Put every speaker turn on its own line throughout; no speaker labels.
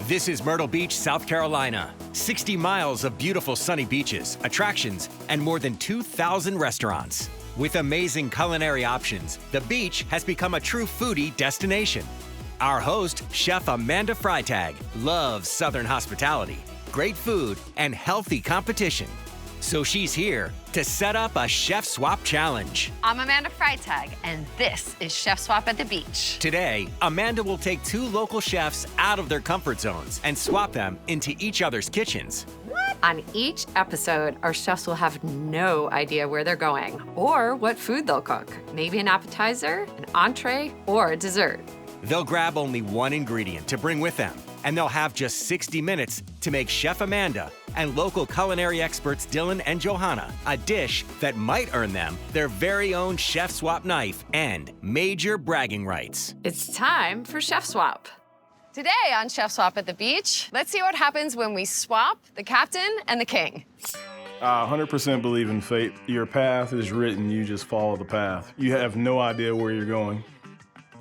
This is Myrtle Beach, South Carolina. 60 miles of beautiful sunny beaches, attractions, and more than 2,000 restaurants. With amazing culinary options, the beach has become a true foodie destination. Our host, Chef Amanda Freitag, loves Southern hospitality, great food, and healthy competition. So she's here to set up a Chef Swap Challenge.
I'm Amanda Freitag, and this is Chef Swap at the Beach.
Today, Amanda will take two local chefs out of their comfort zones and swap them into each other's kitchens.
On each episode, our chefs will have no idea where they're going or what food they'll cook. Maybe an appetizer, an entree, or a dessert.
They'll grab only one ingredient to bring with them, and they'll have just 60 minutes to make Chef Amanda and local culinary experts Dylan and Johanna a dish that might earn them their very own Chef Swap knife and major bragging rights.
It's time for Chef Swap. Today on Chef Swap at the Beach, let's see what happens when we swap the captain and the king.
I 100% believe in fate. Your path is written, you just follow the path. You have no idea where you're going.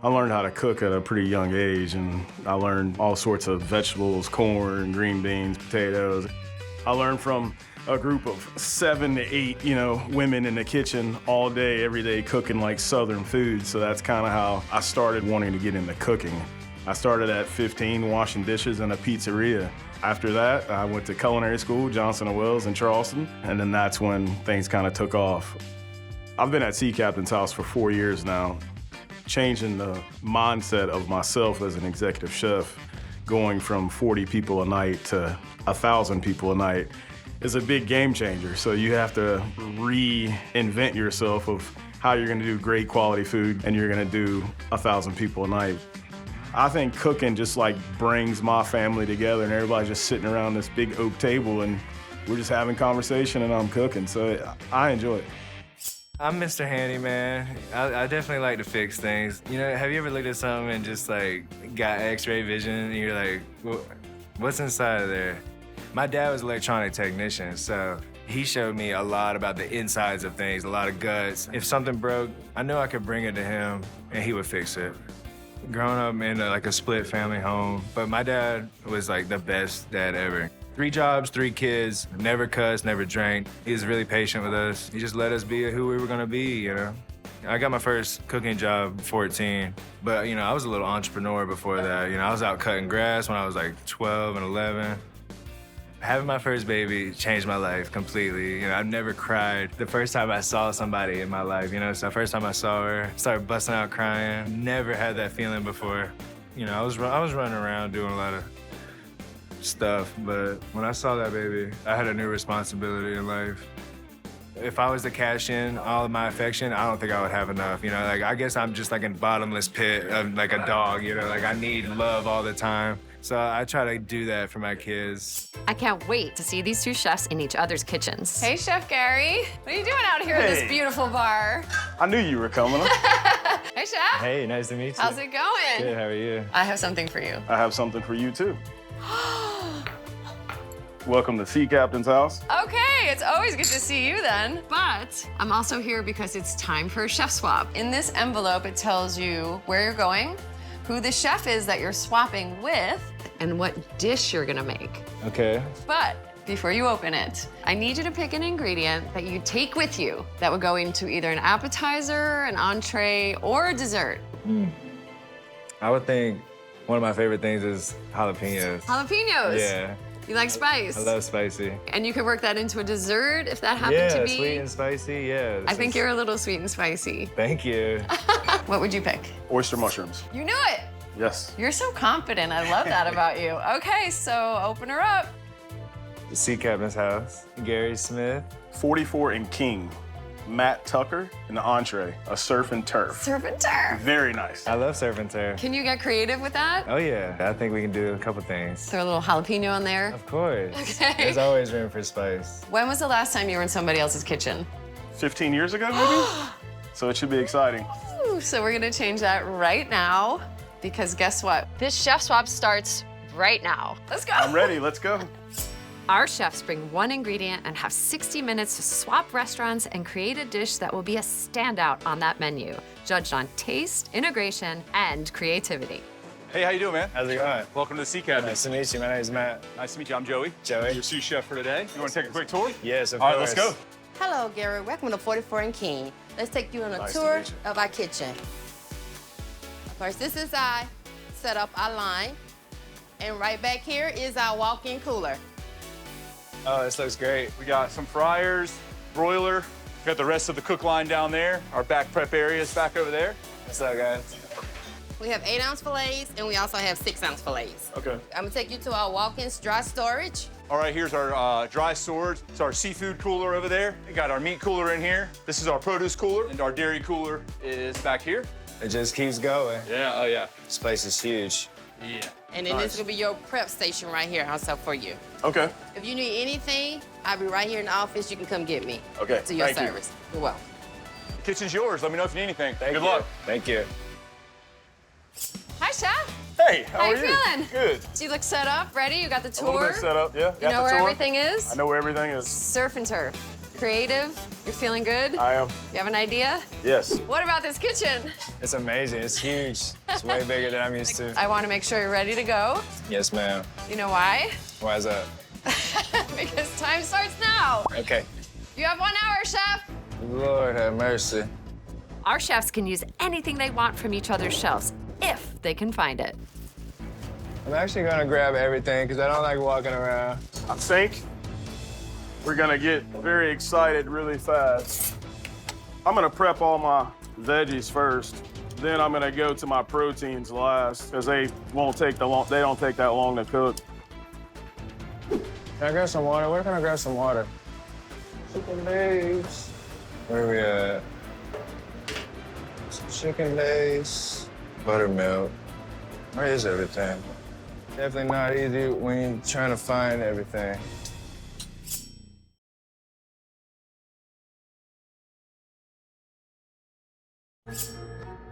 I learned how to cook at a pretty young age, and I learned all sorts of vegetables, corn, green beans, potatoes. I learned from a group of 7 to 8, women in the kitchen all day, every day, cooking like Southern food. So that's kind of how I started wanting to get into cooking. I started at 15 washing dishes in a pizzeria. After that, I went to culinary school, Johnson & Wales in Charleston, and then that's when things kind of took off. I've been at Sea Captain's House for 4 years now. Changing the mindset of myself as an executive chef, going from 40 people a night to 1,000 people a night is a big game changer. So you have to reinvent yourself of how you're gonna do great quality food and you're gonna do 1,000 people a night. I think cooking just like brings my family together and everybody's just sitting around this big oak table and we're just having conversation and I'm cooking, so I enjoy it.
I'm Mr. Handyman. I definitely like to fix things. Have you ever looked at something and just got x-ray vision and you're like, what's inside of there? My dad was an electronic technician, so he showed me a lot about the insides of things, a lot of guts. If something broke, I knew I could bring it to him and he would fix it. Growing up in a split family home, but my dad was the best dad ever. 3 jobs, 3 kids, never cussed, never drank. He was really patient with us. He just let us be who we were gonna be, I got my first cooking job at 14, but I was a little entrepreneur before that. I was out cutting grass when I was 12 and 11. Having my first baby changed my life completely. I've never cried the first time I saw somebody in my life, so the first time I saw her, started busting out crying. Never had that feeling before. I was running around doing a lot of stuff, but when I saw that baby, I had a new responsibility in life. If I was to cash in all of my affection, I don't think I would have enough. I guess I'm just in bottomless pit of a dog, I need love all the time. So I try to do that for my kids.
I can't wait to see these two chefs in each other's kitchens.
Hey, Chef Gary. What are you doing out here in this beautiful bar?
I knew you were coming.
Hey, Chef.
Hey, nice to meet you.
How's it going?
Good, how are you?
I have something for you.
I have something for you too. Welcome to Sea Captain's House.
Okay, it's always good to see you then.
But I'm also here because it's time for a chef swap.
In this envelope, it tells you where you're going, who the chef is that you're swapping with,
And what dish you're gonna make.
Okay.
but before you open it, I need you to pick an ingredient that you take with you that would go into either an appetizer, an entree, or a dessert.
I would think one of my favorite things is jalapenos.
Jalapenos.
Yeah,
You like spice?
I love spicy.
And you could work that into a dessert if that happened to be.
Sweet and spicy, yeah.
I think you're a little sweet and spicy.
Thank you.
What would you pick?
Oyster mushrooms.
You knew it.
Yes.
You're so confident. I love that about you. Okay, so open her up.
The Sea Captain's House. Gary Smith.
44 and King. Matt Tucker in the entree, a surf and turf.
Surf and turf.
Very nice.
I love surf and turf.
Can you get creative with that?
Oh yeah, I think we can do a couple things.
Throw a little jalapeno in there.
Of course.
Okay.
There's always room for spice.
When was the last time you were in somebody else's kitchen?
15 years ago, maybe? So it should be exciting.
Ooh, so we're gonna change that right now because guess what?
This chef swap starts right now.
Let's go.
I'm ready, let's go.
Our chefs bring one ingredient and have 60 minutes to swap restaurants and create a dish that will be a standout on that menu, judged on taste, integration, and creativity.
Hey, how you doing, man?
How's it going?
Welcome to the Sea Cabinet.
Nice to meet you. My name is Matt.
Nice to meet you. I'm Joey.
Joey.
Your sous chef for today. You want to take a quick tour?
Yes, of
All
course.
right, let's go.
Hello, Gary. Welcome to 44 and King. Let's take you on a
Nice to
tour
meet you.
of our kitchen. Of course, this is our set up our line. And right back here is our walk-in cooler.
Oh, this looks great.
We got some fryers, broiler. Got the rest of the cook line down there. Our back prep area is back over there.
What's up, guys?
We have 8-ounce fillets, and we also have 6-ounce fillets.
Okay.
I'm gonna take you to our walk-in dry storage.
All right, here's our dry storage. It's our seafood cooler over there. We got our meat cooler in here. This is our produce cooler, and our dairy cooler is back here.
It just keeps going.
Yeah, oh yeah.
This place is huge.
Yeah.
And then this will be your prep station right here, also for you.
Okay.
If you need anything, I'll be right here in the office. You can come get me.
Okay,
To your
thank you.
service. You're welcome.
The kitchen's yours. Let me know if you need anything.
Thank
Good
you.
luck.
Thank you.
Hi, Chef.
Hey, how
How
are
you
you?
feeling?
Good.
Do you look set up, ready? You got the
A
tour?
little bit set up, yeah.
You know where everything is?
I know where everything is.
Surf and turf. Creative. You're feeling good?
I am.
You have an idea?
Yes.
What about this kitchen?
It's amazing. It's huge. It's way bigger than I'm used to.
I want to make sure you're ready to go.
Yes, ma'am.
You know why?
Why is that?
Because time starts now.
Okay.
You have 1 hour, Chef.
Lord have mercy.
Our chefs can use anything they want from each other's shelves, if they can find it.
I'm actually gonna grab everything because I don't like walking around.
I think we're gonna get very excited really fast. I'm gonna prep all my veggies first. Then I'm gonna go to my proteins last, because they don't take that long to cook.
Can I grab some water? Where can I grab some water? Chicken legs. Where are we at? Some chicken legs. Buttermilk. Where is everything? Definitely not easy when you're trying to find everything.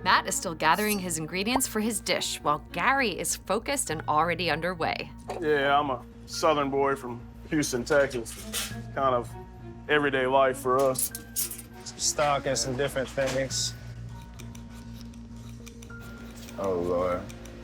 Matt is still gathering his ingredients for his dish, while Gary is focused and already underway.
Yeah, I'm a Southern boy from Houston, Texas. Kind of everyday life for us.
Some stock and some different things. Oh, Lord.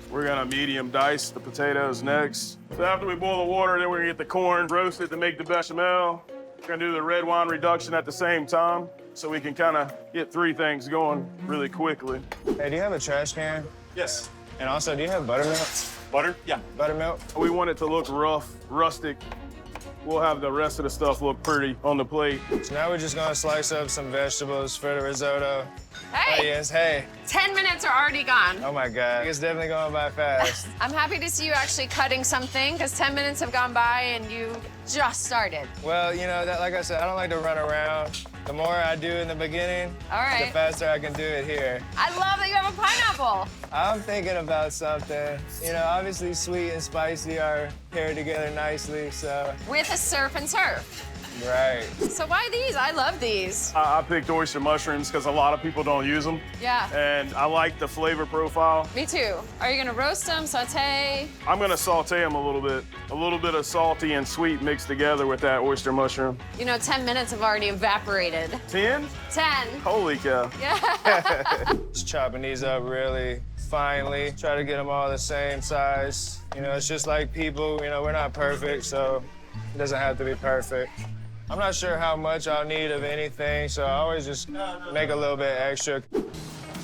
We're gonna medium dice the potatoes next. So after we boil the water, then we're gonna get the corn roasted to make the bechamel. We're gonna do the red wine reduction at the same time, so we can kind of get 3 things going really quickly.
Hey, do you have a trash can?
Yes.
And also, do you have buttermilk?
Butter? Yeah.
Buttermilk?
We want it to look rough, rustic. We'll have the rest of the stuff look pretty on the plate.
So now we're just gonna slice up some vegetables for the risotto.
Hey,
Oh, yes, hey.
10 minutes are already gone.
Oh my God, it's definitely going by fast.
I'm happy to see you actually cutting something, because 10 minutes have gone by and you just started.
Well, you know, like I said, I don't like to run around. The more I do in the beginning,
All right.
the faster I can do it here.
I love that you have a pineapple.
I'm thinking about something. You know, obviously sweet and spicy are paired together nicely, so.
With a surf and turf.
Right.
So why these? I love these.
I picked oyster mushrooms because a lot of people don't use them.
Yeah.
And I like the flavor profile.
Me too. Are you gonna roast them, saute?
I'm gonna saute them a little bit. A little bit of salty and sweet mixed together with that oyster mushroom.
You know, 10 minutes have already evaporated.
10?
10.
Holy cow.
Yeah.
Just chopping these up really finely. Try to get them all the same size. You know, it's just like people, you know, we're not perfect, so it doesn't have to be perfect. I'm not sure how much I'll need of anything, so I always just make a little bit extra.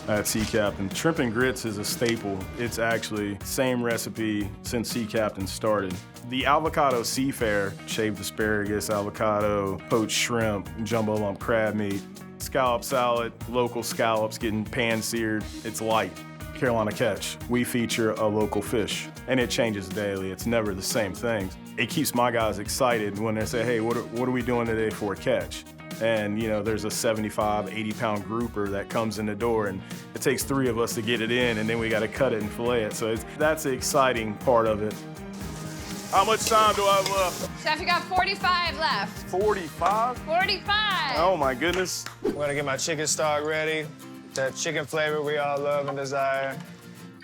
At Sea Captain, shrimp and grits is a staple. It's actually the same recipe since Sea Captain started. The avocado seafare, shaved asparagus, avocado, poached shrimp, jumbo lump crab meat, scallop salad, local scallops getting pan-seared. It's light. Carolina Catch, we feature a local fish, and it changes daily. It's never the same thing. It keeps my guys excited when they say, hey, what are we doing today for a catch? And, you know, there's a 75, 80-pound grouper that comes in the door, and it takes 3 of us to get it in, and then we got to cut it and fillet it. So that's the exciting part of it. How much time do I have left?
Chef, you got 45 left.
45?
45.
Oh, my goodness.
I'm gonna get my chicken stock ready. That chicken flavor we all love and desire.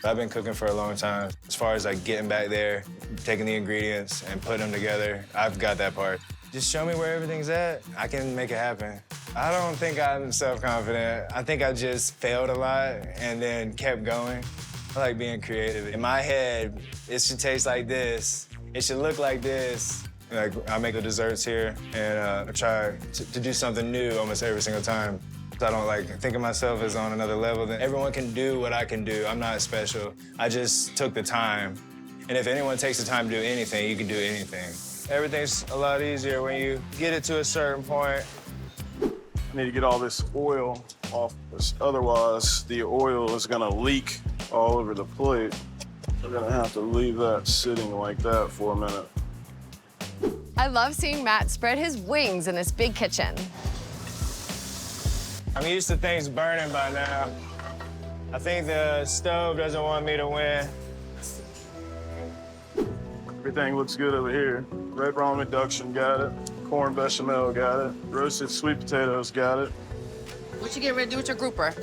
I've been cooking for a long time. As far as like getting back there, taking the ingredients and putting them together, I've got that part. Just show me where everything's at. I can make it happen. I don't think I'm self-confident. I think I just failed a lot and then kept going. I like being creative. In my head, it should taste like this. It should look like this. Like, I make the desserts here, and I try to do something new almost every single time. I don't like think of myself as on another level. Then everyone can do what I can do. I'm not special. I just took the time. And if anyone takes the time to do anything, you can do anything. Everything's a lot easier when you get it to a certain point.
I need to get all this oil off, otherwise the oil is gonna leak all over the plate. We're gonna have to leave that sitting like that for a minute.
I love seeing Matt spread his wings in this big kitchen.
I'm used to things burning by now. I think the stove doesn't want me to win.
Everything looks good over here. Red raw induction, got it. Corn bechamel, got it. Roasted sweet potatoes, got it.
What you getting ready to do with your grouper?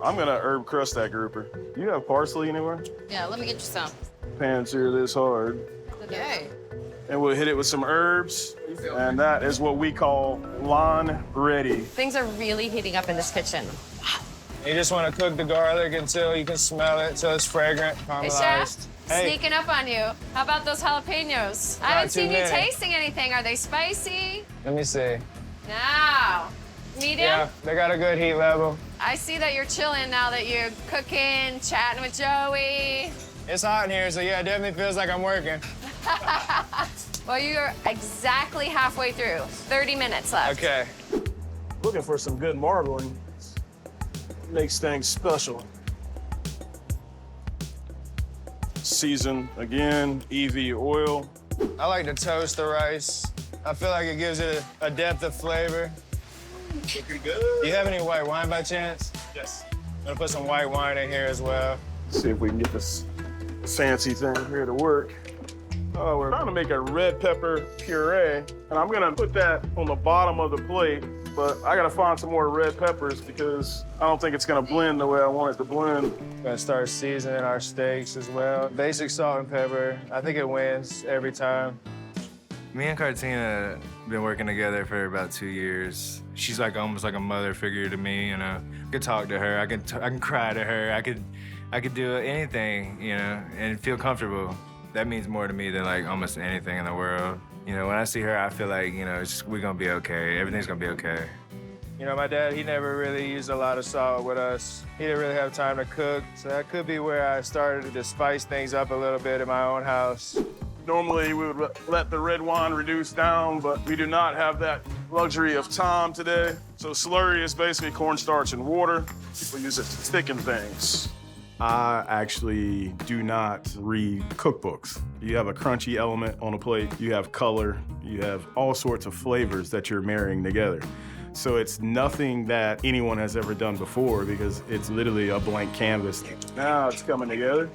I'm gonna herb crust that grouper. Do you have parsley anywhere?
Yeah, let me get you some.
Pans here this hard.
Okay.
And we'll hit it with some herbs, and that is what we call line ready.
Things are really heating up in this kitchen.
You just want to cook the garlic until you can smell it, until it's fragrant,
Hey,
caramelized.
Chef, sneaking up on you. How about those jalapenos? I haven't
too
seen you
many.
tasting anything. Are they spicy?
Let me see.
No. Medium?
Yeah, they got a good heat level.
I see that you're chilling now that you're cooking, chatting with Joey.
It's hot in here, so yeah, it definitely feels like I'm working.
Well, you're exactly halfway through. 30 minutes left.
Okay.
Looking for some good marbling. Makes things special. Season, again, EV oil.
I like to toast the rice. I feel like it gives it a depth of flavor.
Looking good.
Do you have any white wine by chance?
Yes.
I'm gonna put some white wine in here as well.
See if we can get this fancy thing here to work. Oh, we're trying to make a red pepper puree, and I'm gonna put that on the bottom of the plate, but I gotta find some more red peppers because I don't think it's gonna blend the way I want it to blend.
We're gonna start seasoning our steaks as well. Basic salt and pepper. I think it wins every time.
Me and Cartina been working together for about 2 years. She's like almost like a mother figure to me, you know. I could talk to her, I can cry to her, I could do anything, you know, and feel comfortable. That means more to me than like almost anything in the world. You know, when I see her, I feel like, you know, we're gonna be okay. Everything's gonna be okay.
You know, my dad, he never really used a lot of salt with us. He didn't really have time to cook, so that could be where I started to spice things up a little bit in my own house.
Normally, we would let the red wine reduce down, but we do not have that luxury of time today. So slurry is basically cornstarch and water. People use it to thicken things. I actually do not read cookbooks. You have a crunchy element on a plate, you have color, you have all sorts of flavors that you're marrying together. So it's nothing that anyone has ever done before because it's literally a blank canvas. Now it's coming together.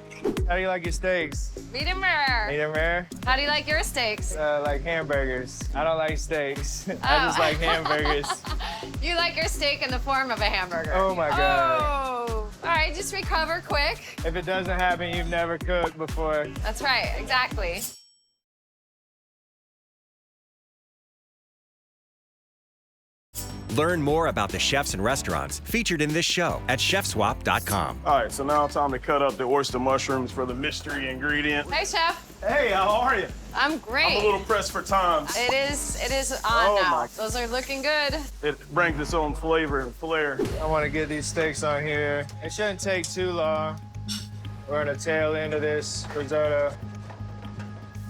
How do you like your steaks?
Medium rare.
Medium rare?
How do you like your steaks?
Like hamburgers. I don't like steaks. I just like hamburgers.
You like your steak in the form of a hamburger.
Oh my God.
Oh. All right, just recover quick.
If it doesn't happen, you've never cooked before.
That's right, exactly.
Learn more about the chefs and restaurants featured in this show at chefswap.com.
All right, so now it's time to cut up the oyster mushrooms for the mystery ingredient.
Hey, Chef.
Hey, how are you?
I'm great.
I'm a little pressed for time.
It is on
Oh,
now.
my.
Those are looking good.
It brings its own flavor and flair.
I want to get these steaks on here. It shouldn't take too long. We're on the tail end of this risotto.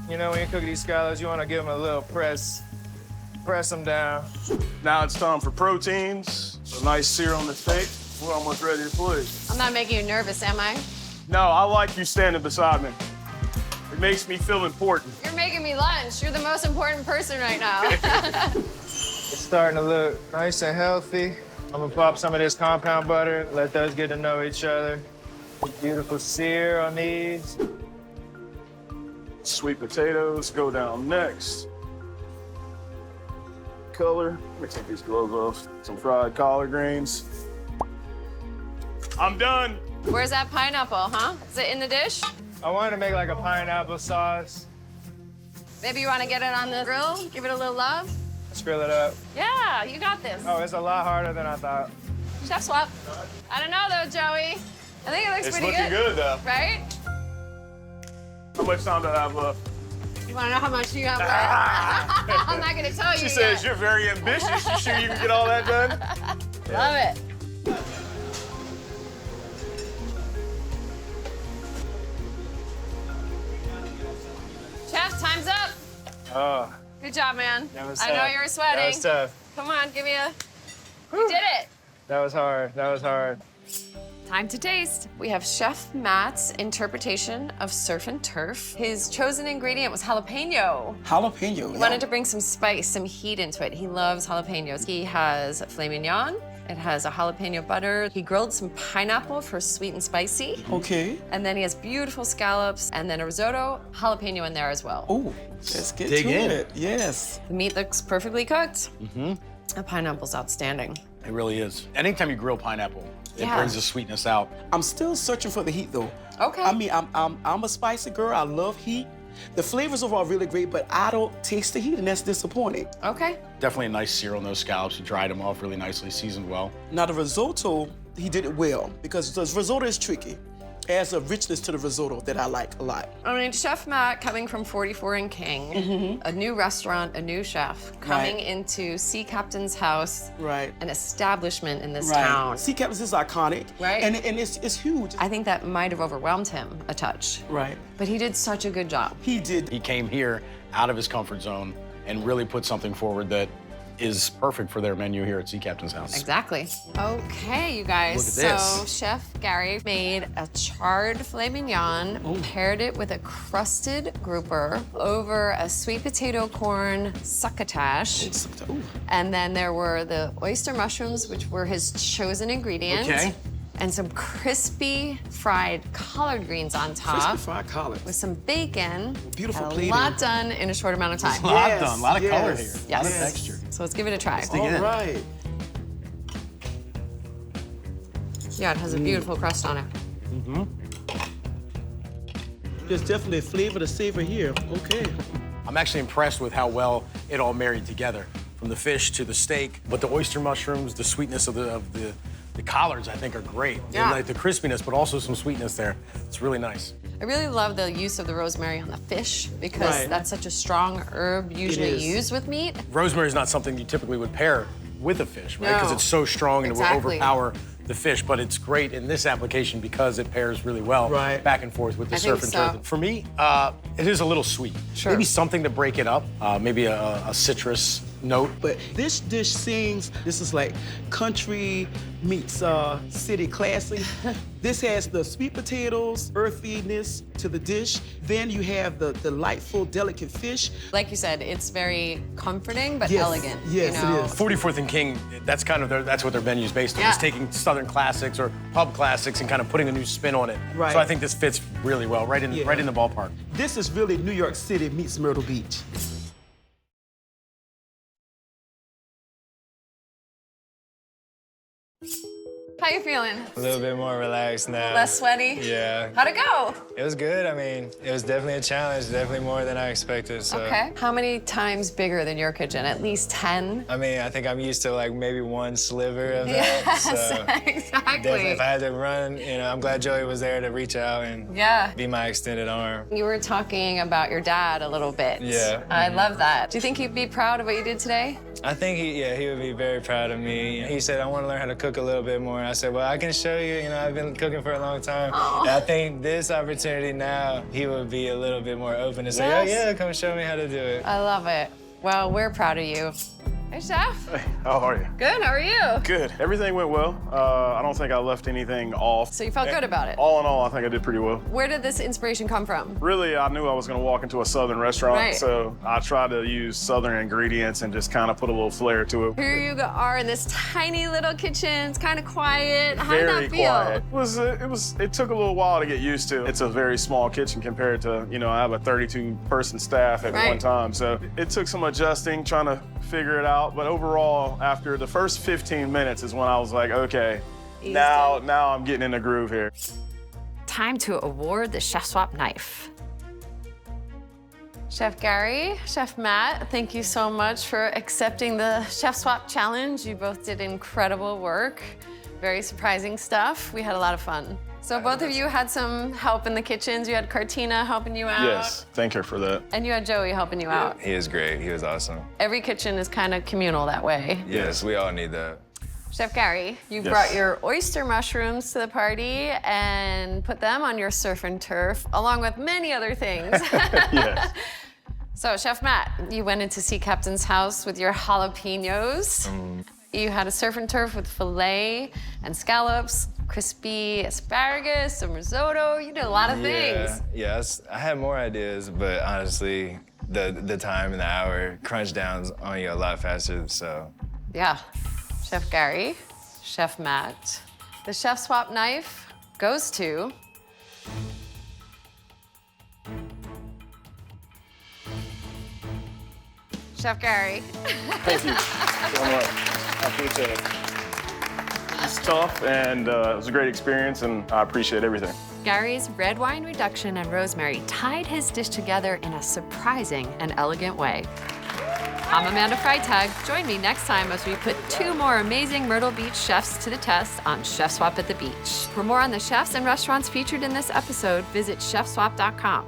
You know, when you cook these scallops, you want to give them a little press them down.
Now it's time for proteins. A nice sear on the steak. We're almost ready to play.
I'm not making you nervous, am I?
No, I like you standing beside me. It makes me feel important.
You're making me lunch. You're the most important person right now.
It's starting to look nice and healthy. I'm gonna pop some of this compound butter, let those get to know each other. Beautiful sear on these.
Sweet potatoes go down next. Color, let me take these gloves off. Some fried collard greens. I'm done.
Where's that pineapple, huh? Is it in the dish?
I wanted to make like a pineapple sauce.
Maybe you want to get it on the grill? Give it a little love?
Let's grill it up.
Yeah, you got this.
Oh, it's a lot harder than I thought.
Chef swap. I don't know though, Joey. I think it looks
It's
pretty
looking good, though.
Right?
How much time do I have left?
You want to know how much you have left? I'm not going to tell you
She says
yet.
you're very ambitious. You sure you can get all that done?
Love it. Chef, time's up.
Oh,
Good job, man.
that was
I know
tough.
you were
That
sweating.
was tough.
Come on, give me a... You did it.
That was hard. That was hard.
Time to taste. We have Chef Matt's interpretation of surf and turf. His chosen ingredient was jalapeno.
Jalapeno.
He wanted to bring some spice, some heat into it. He loves jalapenos. He has filet mignon. It has a jalapeno butter. He grilled some pineapple for sweet and spicy.
Okay.
And then he has beautiful scallops and then a risotto, jalapeno in there as well.
Oh, let's get
Dig
to
in.
it. Yes.
The meat looks perfectly cooked. The pineapple's outstanding.
It really is. Anytime you grill pineapple, it
Yeah.
brings the sweetness out.
I'm still searching for the heat though.
Okay.
I mean, I'm a spicy girl. I love heat. The flavors overall are really great, but I don't taste the heat, and that's disappointing.
Okay.
Definitely a nice sear on those scallops. He dried them off really nicely, seasoned well.
Now the risotto, he did it well because the risotto is tricky. It adds a richness to the risotto that I like a lot.
I mean, Chef Matt coming from 44 and King, a new restaurant, a new chef, coming
Right.
into Sea Captain's house,
Right.
an establishment in this
Right.
town.
Sea Captain's is iconic.
Right.
And it's huge.
I think that might have overwhelmed him a touch,
Right.
but he did such a good job.
He did.
He came here out of his comfort zone and really put something forward that is perfect for their menu here at Sea Captain's house.
Exactly. Okay, you guys.
Look at
So
this.
Chef Gary made a charred filet mignon, paired it with a crusted grouper over a sweet potato corn succotash.
Ooh.
And then there were the oyster mushrooms, which were his chosen ingredient.
Okay.
And some crispy fried collard greens on top.
Crispy fried collard.
With some bacon.
Beautiful
Got a
plating.
lot done in a short amount of time.
A lot
Yes,
done, a lot of color here.
yes,
A lot of
yes.
texture.
So let's give it a try.
dig
All
in.
right.
Yeah, it has a beautiful crust on it.
There's definitely a flavor to savor here. Okay.
I'm actually impressed with how well it all married together, from the fish to the steak. But the oyster mushrooms, the sweetness of the collards, I think, are great.
Yeah.
And like the crispiness, but also some sweetness there. It's really nice.
I really love the use of the rosemary on the fish because
Right.
that's such a strong herb usually
is.
used with meat.
Rosemary is not something you typically would pair with a fish, right? Because
No.
it's so strong and it
Exactly.
will overpower the fish, but it's great in this application because it pairs really well
Right.
back and forth with the
I
surf
think
and
so.
turf. For me, it is a little sweet.
Sure.
Maybe something to break it up, maybe a citrus note.
But this dish sings, this is like country meets city classy. This has the sweet potatoes, earthiness to the dish. Then you have the delightful, delicate fish.
Like you said, it's very comforting but
Yes,
elegant.
yes,
you know?
it is.
44th and King, that's kind of that's what their menu's based on.
Yeah.
Is taking Southern classics or pub classics and kind of putting a new spin on it.
Right.
So I think this fits really well, right in
Yeah.
the ballpark.
This is really New York City meets Myrtle Beach.
How you feeling?
A little bit more relaxed now.
Less sweaty?
Yeah.
How'd it go?
It was good. I mean, it was definitely a challenge, definitely more than I expected. So.
Okay. How many times bigger than your kitchen? At least 10?
I mean, I think I'm used to like maybe one sliver of that.
Yes,
So definitely,
exactly.
if I had to run, I'm glad Joey was there to reach out and
Yeah.
be my extended arm.
You were talking about your dad a little bit.
Yeah.
I love that. Do you think he'd be proud of what you did today?
I think he would be very proud of me. He said, I want to learn how to cook a little bit more. I said, well, I can show you. I've been cooking for a long time. And I think this opportunity now, he would be a little bit more open to say,
Yes.
oh, yeah, come show me how to do it.
I love it. Well, we're proud of you. Hey, Chef.
Hey, how are you?
Good, how are you?
Good. Everything went well. I don't think I left anything off.
So you felt good about it?
All in all, I think I did pretty well.
Where did this inspiration come from?
Really, I knew I was going to walk into a Southern restaurant,
Right.
so I tried to use Southern ingredients and just kind of put a little flair to it.
Here you are in this tiny little kitchen. It's kind of quiet. How did
Very
that feel?
quiet. It took a little while to get used to. It's a very small kitchen compared to, I have a 32-person staff at
Right.
one time. So it took some adjusting, trying to figure it out. But overall, after the first 15 minutes is when I was like, okay, now I'm getting in the groove here.
Time to award the Chef Swap knife.
Chef Gary, Chef Matt, thank you so much for accepting the Chef Swap challenge. You both did incredible work. Very surprising stuff. We had a lot of fun. So both of you had some help in the kitchens. You had Cartina helping you out.
Yes, thank her for that.
And you had Joey helping you out.
He is great. He was awesome.
Every kitchen is kind of communal that way.
Yes, we all need that.
Chef Gary, you
Yes.
brought your oyster mushrooms to the party and put them on your surf and turf, along with many other things.
Yes.
So, Chef Matt, you went into Sea Captain's house with your jalapenos. You had a surf and turf with filet and scallops, crispy asparagus, some risotto. You did a lot of things.
Yes, I had more ideas, but honestly, the time and the hour crunch downs on you a lot faster, so.
Yeah. Chef Gary, Chef Matt. The chef swap knife goes to Chef Gary.
Thank you so much. I appreciate it. It's tough, and it was a great experience, and I appreciate everything.
Gary's red wine reduction and rosemary tied his dish together in a surprising and elegant way. I'm Amanda Freitag. Join me next time as we put 2 more amazing Myrtle Beach chefs to the test on Chef Swap at the Beach. For more on the chefs and restaurants featured in this episode, visit chefswap.com.